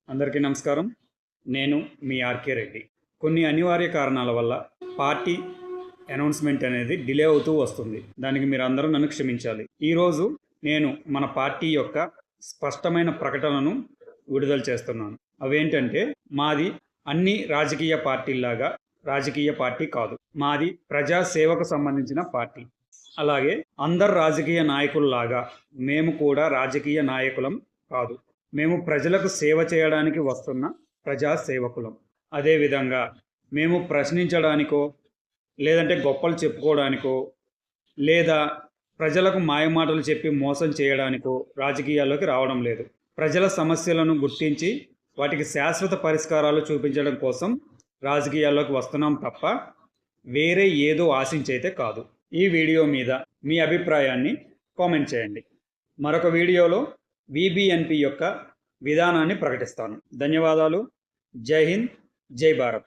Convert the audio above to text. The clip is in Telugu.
అందరికీ నమస్కారం. నేను మీ ఆర్కే రెడ్డి. కొన్ని అనివార్య కారణాల వల్ల పార్టీ అనౌన్స్మెంట్ అనేది డిలే అవుతూ వస్తుంది. దానికి మీరు అందరూ నన్ను క్షమించాలి. ఈరోజు నేను మన పార్టీ యొక్క స్పష్టమైన ప్రకటనను విడుదల చేస్తున్నాను. అవేంటంటే, మాది అన్ని రాజకీయ పార్టీల్లాగా రాజకీయ పార్టీ కాదు. మాది ప్రజాసేవకు సంబంధించిన పార్టీ. అలాగే అందరు రాజకీయ నాయకుల్లాగా మేము కూడా రాజకీయ నాయకులం కాదు. మేము ప్రజలకు సేవ చేయడానికి వస్తున్న ప్రజా సేవకులం. అదేవిధంగా మేము ప్రశ్నించడానికో, లేదంటే గొప్పలు చెప్పుకోవడానికో, లేదా ప్రజలకు మాయమాటలు చెప్పి మోసం చేయడానికో రాజకీయాల్లోకి రావడం లేదు. ప్రజల సమస్యలను గుర్తించి వాటికి శాశ్వత పరిష్కారాలు చూపించడం కోసం రాజకీయాల్లోకి వస్తున్నాం తప్ప వేరే ఏదో ఆశించైతే కాదు. ఈ వీడియో మీద మీ అభిప్రాయాన్ని కామెంట్ చేయండి. మరొక వీడియోలో వీబీఎన్పీ యొక్క విధానాన్ని ప్రకటిస్తాను. ధన్యవాదాలు. జై హింద్, జై భారత్.